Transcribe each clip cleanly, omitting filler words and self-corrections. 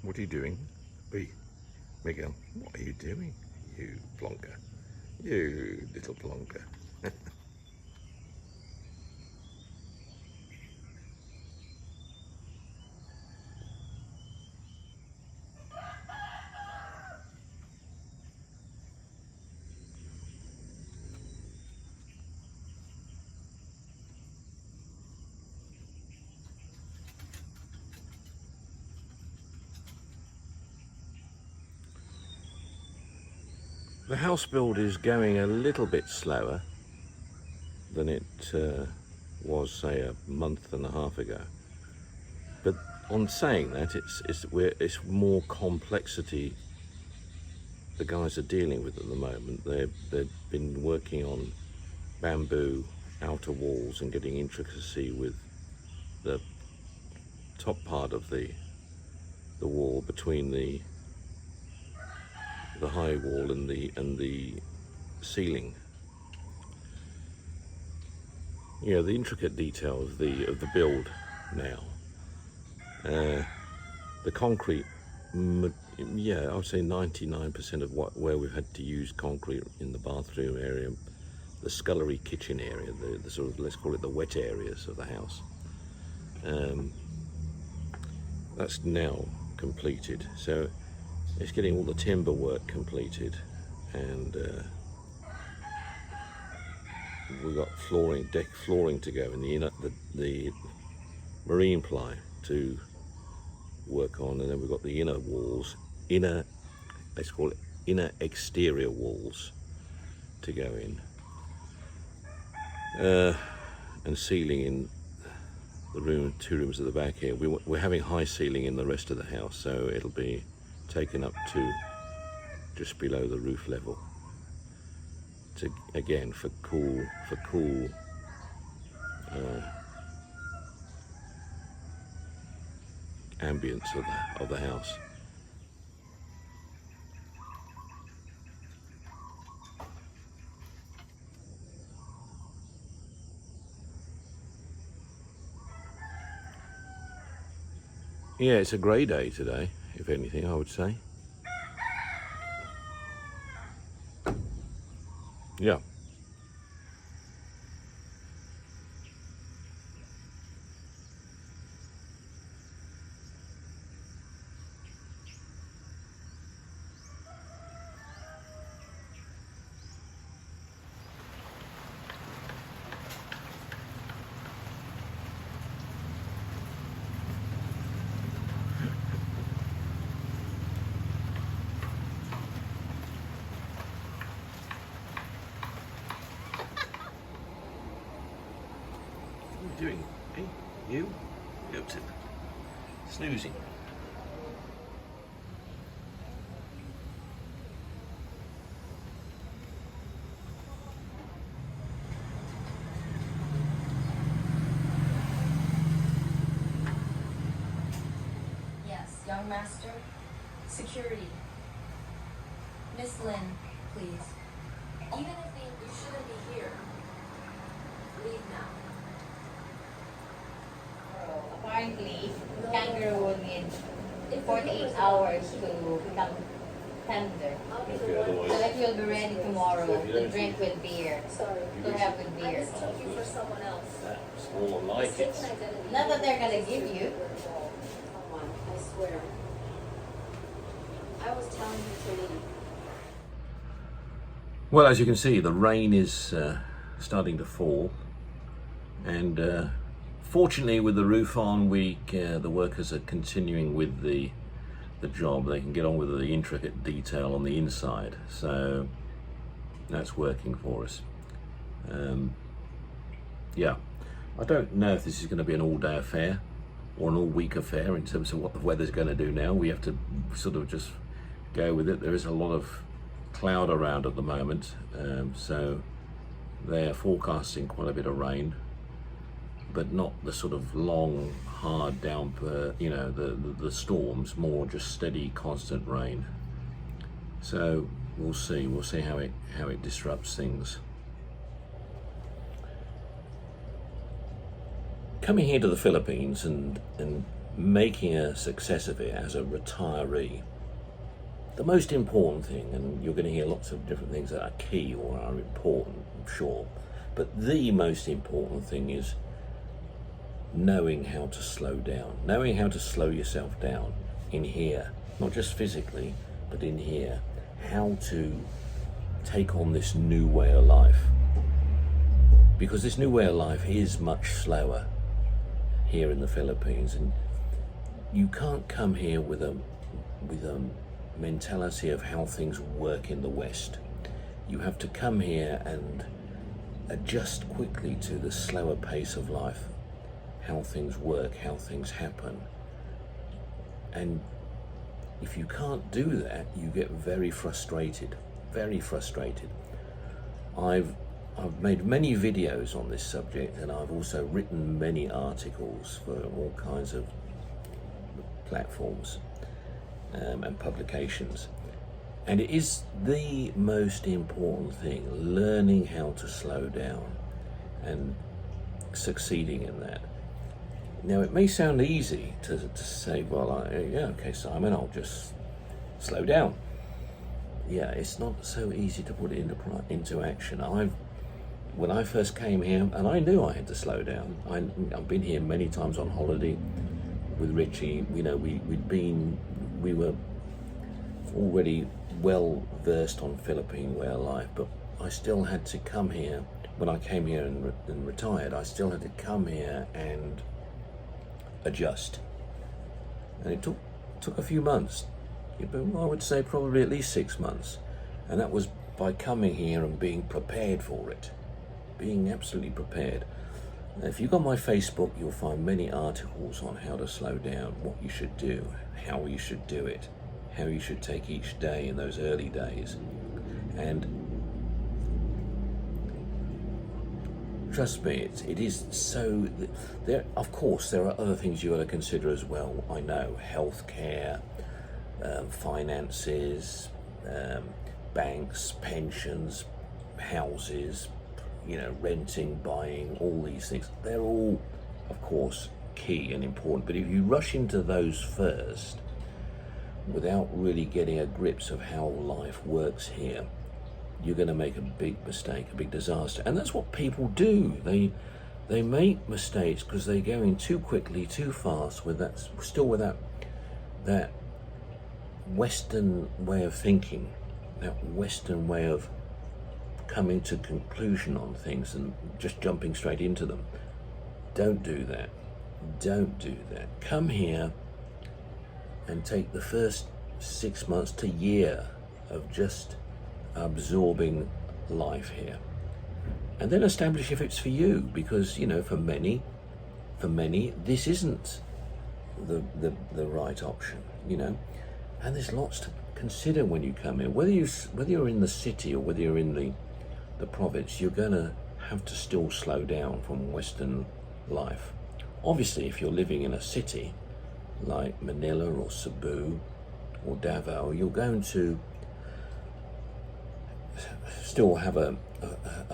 What are you doing? Wait, Miguel, what are you doing? You plonker. You little plonker. The house build is going a little bit slower than it was, say, a month and a half ago. But on saying that, it's more complexity the guys are dealing with at the moment. They've been working on bamboo outer walls and getting intricacy with the top part of the wall between the high wall and the ceiling. You know, the intricate detail of the build now. The concrete, yeah, I would say 99% of where we've had to use concrete in the bathroom area, the scullery kitchen area, the sort of, let's call it the wet areas of the house. That's now completed. So it's getting all the timber work completed, and we've got deck flooring to go, and the marine ply to work on, and then we've got the inner walls, let's call it inner exterior walls to go in, and ceiling in the two rooms at the back here. We're having high ceiling in the rest of the house, so it'll be taken up to just below the roof level, to again for cool ambience of the house. Yeah, it's a grey day today, if anything, I would say. Yeah. What are you doing? Hey, you? Go to snoozing. Yes, young master. Security. Miss Lynn, please. Even if you shouldn't be here, leave now. Apparently, kangaroo will need 48 hours to become tender. So that you'll be ready tomorrow to drink with beer. Sorry. To have with I beer. mistook you for someone else. That's more like it. Mistaken identity. Not that they're gonna give you. Come on, I swear. I was telling you to leave. Well, as you can see, the rain is starting to fall, and fortunately, with the roof on, the workers are continuing with the job. They can get on with the intricate detail on the inside, so that's working for us. Yeah, I don't know if this is going to be an all-day affair or an all-week affair in terms of what the weather's going to do now. We have to sort of just go with it. There is a lot of cloud around at the moment, so they're forecasting quite a bit of rain, but not the sort of long, hard downpour, you know, the storms, more just steady, constant rain. So we'll see how it disrupts things. Coming here to the Philippines and making a success of it as a retiree, the most important thing, and you're going to hear lots of different things that are key or are important, I'm sure, but the most important thing is knowing how to slow down, knowing how to slow yourself down in here, not just physically, but in here, how to take on this new way of life. Because this new way of life is much slower here in the Philippines, and you can't come here with a mentality of how things work in the West. You have to come here and adjust quickly to the slower pace of life, how things work, how things happen. And if you can't do that, you get very frustrated, very frustrated. I've made many videos on this subject, and I've also written many articles for all kinds of platforms and publications. And it is the most important thing, learning how to slow down and succeeding in that. Now, it may sound easy to say, well, yeah, okay, Simon, I'll just slow down. Yeah, it's not so easy to put it into action. When I first came here, and I knew I had to slow down. I've been here many times on holiday with Richie. You know, we were already well versed on Philippine way of life, but I still had to come here. When I came here and retired, I still had to come here and adjust, and it took a few months. I would say probably at least 6 months, and that was by coming here and being prepared for it, being absolutely prepared. Now, if you go on my Facebook, you'll find many articles on how to slow down, what you should do, how you should do it, how you should take each day in those early days. And trust me, it is so. Of course, there are other things you got to consider as well. I know, healthcare, finances, banks, pensions, houses, renting, buying, all these things. They're all, of course, key and important. But if you rush into those first, without really getting a grips of how life works here, you're going to make a big mistake, a big disaster. And that's what people do. They make mistakes because they're going too quickly, too fast, with that Western way of thinking, that Western way of coming to conclusion on things and just jumping straight into them. Don't do that. Don't do that. Come here and take the first 6 months to year of just absorbing life here, and then establish if it's for you, because for many this isn't the right option, and there's lots to consider when you come here. Whether you're in the city or whether you're in the province, you're gonna have to still slow down from Western life. Obviously, if you're living in a city like Manila or Cebu or Davao, you're going to still have a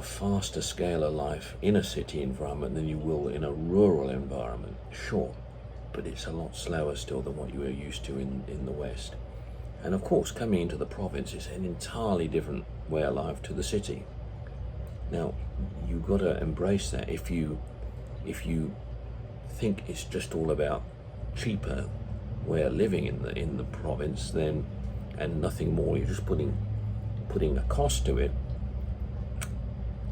faster scale of life in a city environment than you will in a rural environment, sure, but it's a lot slower still than what you are used to in the West. And of course, coming into the province is an entirely different way of life to the city. Now, you've got to embrace that. If you think it's just all about cheaper way of living in the province, then, and nothing more, you're just putting a cost to it,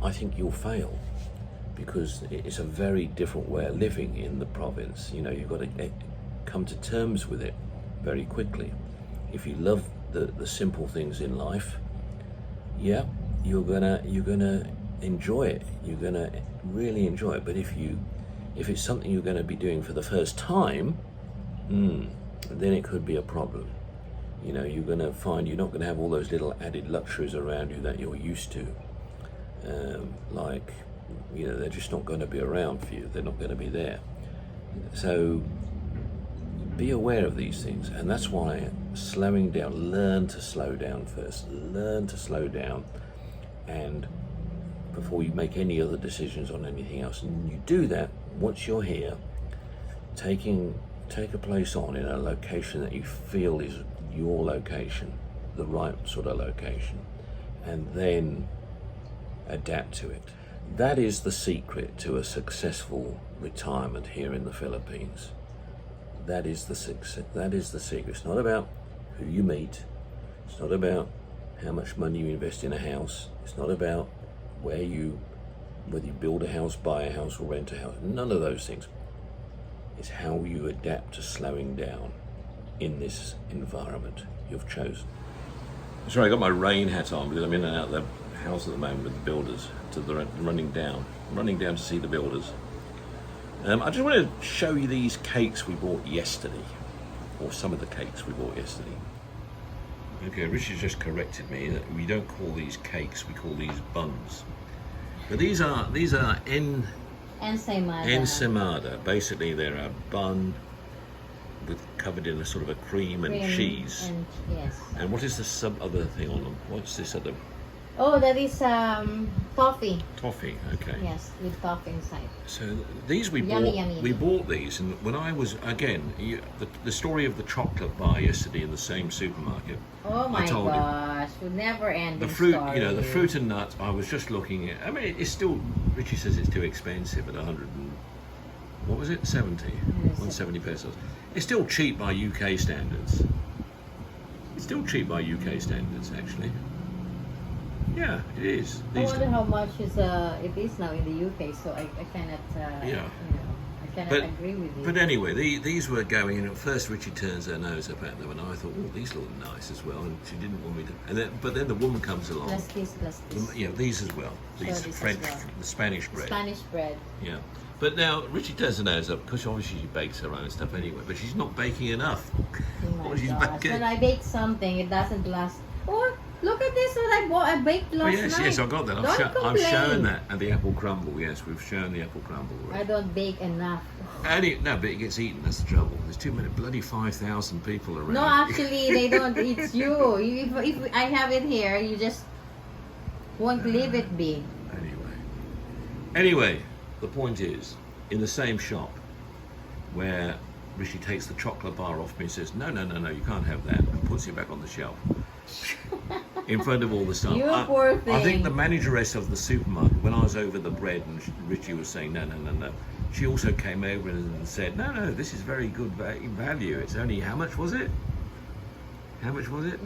I think you'll fail, because it's a very different way of living in the province. You've got to come to terms with it very quickly. If you love the simple things in life, yeah, you're gonna enjoy it. You're gonna really enjoy it. But if it's something you're going to be doing for the first time, then it could be a problem. You're going to find you're not going to have all those little added luxuries around you that you're used to. They're just not going to be around for you. They're not going to be there. So be aware of these things. And that's why slowing down, learn to slow down first. Learn to slow down, and before you make any other decisions on anything else. And you do that once you're here, taking take a place on in a location that you feel is your location, the right sort of location, and then adapt to it. That is the secret to a successful retirement here in the Philippines. That is the success. That is the secret. It's not about who you meet. It's not about how much money you invest in a house. It's not about whether you build a house, buy a house, or rent a house. None of those things. It's how you adapt to slowing down in this environment you've chosen. Sorry, I got my rain hat on because I'm in and out of the house at the moment with the builders. Running down to see the builders. I just want to show you these cakes we bought yesterday, or some of the cakes we bought yesterday. Okay, Richard just corrected me that we don't call these cakes, we call these buns. But these are ensaimada. Basically, they're a bun covered in a sort of a cream and cheese. And, yes. And what is the other thing on them? What's this other? Oh, that is toffee. Toffee, okay. Yes, with toffee inside. So these we Yummy, bought. yummy. We bought these, and when I was the story of the chocolate bar yesterday in the same supermarket. Oh my told gosh, would never end. The fruit, the fruit and nuts. I was just looking at. I mean, it's still. Richie says it's too expensive at 100 and what was it? 170 pesos. It's still cheap by UK standards. It's still cheap by UK standards, actually. Yeah, it is. I wonder how much it is now in the UK. So I cannot. I cannot agree with you. But anyway, these were going in. At first, Richie turns her nose up at them, and I thought, oh, these look nice as well. And she didn't want me to. But then the woman comes along. Plus this. Yeah, these as well. These French, the Spanish bread. Spanish bread. Yeah. But now Richie turns her nose up because obviously she bakes her own stuff anyway. But she's not baking enough. Oh my gosh. When I bake something, it doesn't last. Oh, look at this! What I baked last night. Yes, I got that. I've shown that at the apple crumble. Yes, we've shown the apple crumble. I don't bake enough. No, but it gets eaten. That's the trouble. There's too many bloody 5,000 people around. No, actually, they don't. It's you. If I have it here, you just won't leave it be. Anyway, the point is, in the same shop where Richie takes the chocolate bar off me and says, no, you can't have that, and puts it back on the shelf. In front of all the stuff. You poor thing. I think the manageress of the supermarket, when I was over the bread and Richie was saying no, she also came over and said, no, this is very good value. It's only, how much was it?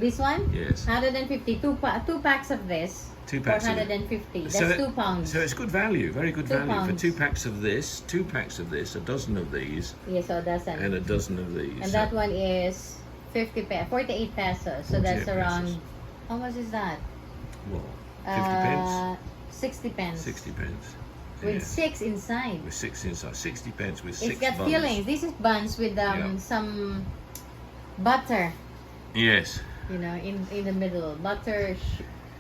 This one? Yes. 150. Two packs of this. 2 packs. 450. That's 2 pounds. So it's good value, very good value £2. for 2 packs of this, a dozen of these. Yes, so a dozen. And a dozen of these. And that one is 48 pesos. So that's around. Pesos. How much is that? Well, 50 pence. 60 pence. 60 pence. With 6 inside. With 6 inside. 60 pence with 6 buns. It's got fillings. This is buns with some butter. Yes. In the middle. Butter,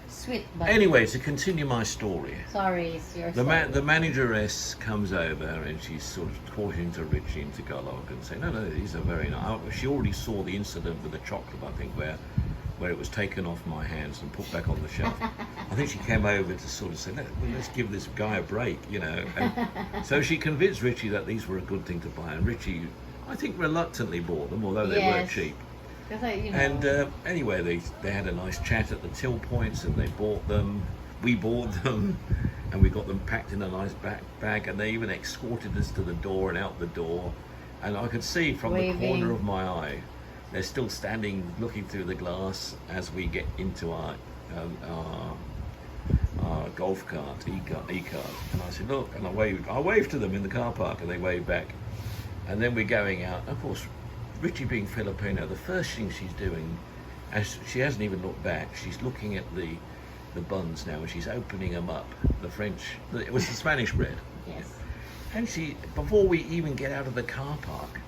sweet butter. Anyway, to continue my story. Sorry, it's your story. The manageress comes over and she's sort of talking to Richie in Tagalog and saying, no, these are very nice. She already saw the incident with the chocolate, I think, where it was taken off my hands and put back on the shelf. I think she came over to sort of say, let's give this guy a break, And so she convinced Richie that these were a good thing to buy, and Richie, I think, reluctantly bought them, although they were cheap. And anyway, they had a nice chat at the till points, and they bought them. We bought them, and we got them packed in a nice bag, and they even escorted us to the door and out the door. And I could see from the corner of my eye, they're still standing looking through the glass as we get into our golf cart, e-cart. And I said, look, and I waved to them in the car park, and they waved back. And then we're going out. Of course, Richie being Filipino, the first thing she's doing, as she hasn't even looked back, she's looking at the buns now, and she's opening them up. It was the Spanish bread. Yes. And before we even get out of the car park,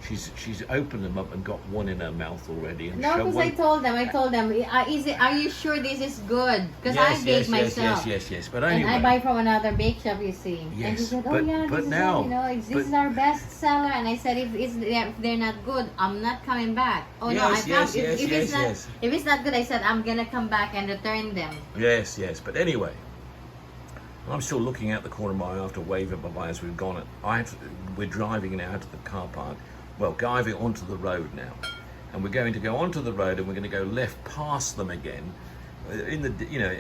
she's opened them up and got one in her mouth already. And no, because I told them, are you sure this is good? Because I bake myself. Yes. But anyway, and I buy from another bake shop, you see. Yes, and she said, this is our best seller. And I said, if they're not good, I'm not coming back. Oh no, if it's not good, I said I'm gonna come back and return them. Yes. But anyway, I'm still looking out the corner of my eye after waving bye-bye as we've gone. We're driving now out of the car park. driving onto the road now, and we're going to go onto the road, and we're going to go left past them again. In the, you know,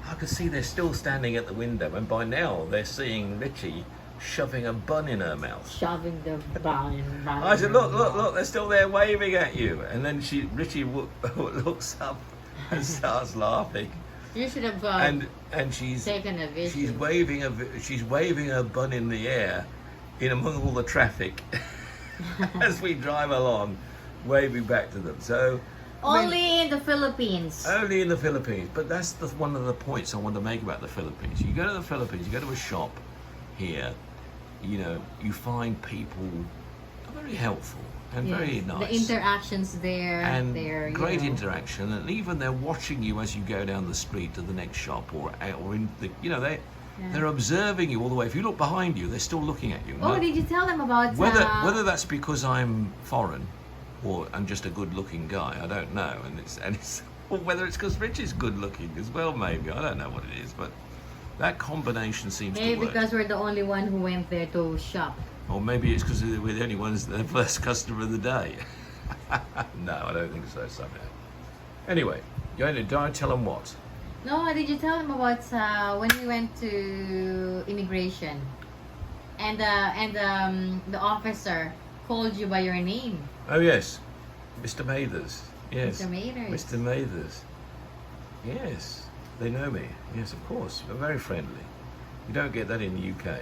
I can see they're still standing at the window, and by now they're seeing Richie shoving a bun in her mouth. Shoving the bun. I said, look, they're still there waving at you. And then Richie looks up and starts laughing. You should have and she's taken a video. She's waving her bun in the air in among all the traffic as we drive along, waving back to them. So only in the Philippines. Only in the Philippines. But that's one of the points I want to make about the Philippines. You go to the Philippines, you go to a shop here, you know, you find people are very helpful and very nice. The interactions there, and they're great interaction, and even they're watching you as you go down the street to the next shop, or in the, you know, they're observing you all the way. If you look behind you, they're still looking at you. Oh, did you tell them about whether that's because I'm foreign or I'm just a good-looking guy? I don't know, and it's or whether it's because Rich is good-looking as well. Maybe I don't know what it is, but that combination seems to work. Maybe because we're the only one who went there to shop. Or maybe it's because we're the only ones, the first customer of the day. No, I don't think so, somehow. Anyway, don't tell them what? No, did you tell them about when we went to immigration and the officer called you by your name? Oh, yes. Mr. Mathers. Yes. Mr. Mathers. Mr. Mathers. Yes. They know me. Yes, of course. They're very friendly. You don't get that in the UK.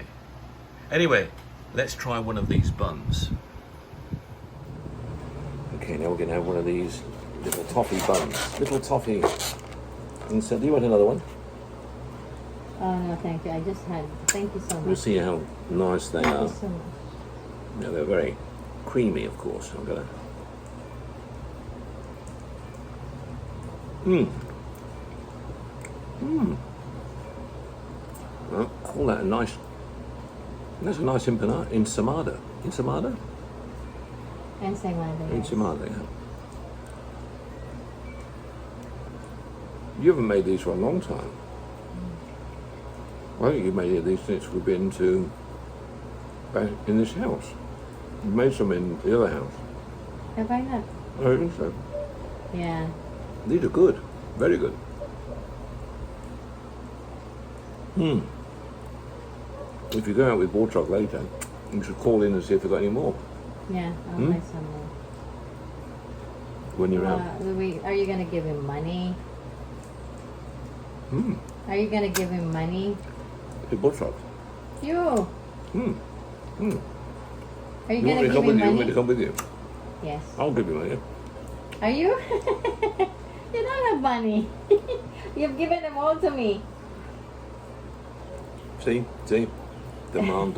Anyway, let's try one of these buns. Okay, now we're going to have one of these little toffee buns. Little toffee. And so, do you want another one? Oh, no, thank you. I just had. Thank you so much. You'll see how nice they are. Thank you so much. Yeah, they're very creamy, of course. I'm going to... I'll call that a nice... That's a nice empanada. Ensaimada. Ensaimada? Ensaimada, yes. Ensaimada, yeah. You haven't made these for a long time. I think you've made these since we've been back in this house. You made some in the other house. Have I not? I think so. Yeah. These are good. Very good. If you go out with Bortok later, you should call in and see if they've got any more. Yeah, I'll buy some more. When you're out. Are you going to give him money? Are you going to give him money? Hey, Bortok. You. Are you going to give him money? You want me to come with you? Yes. I'll give you money. Are you? You don't have money. You've given them all to me. See? Demand.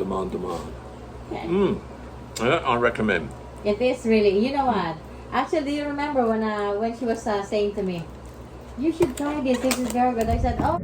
I recommend. It is really. You know what? Actually, do you remember when she was saying to me, you should try this. This is very good. I said, oh.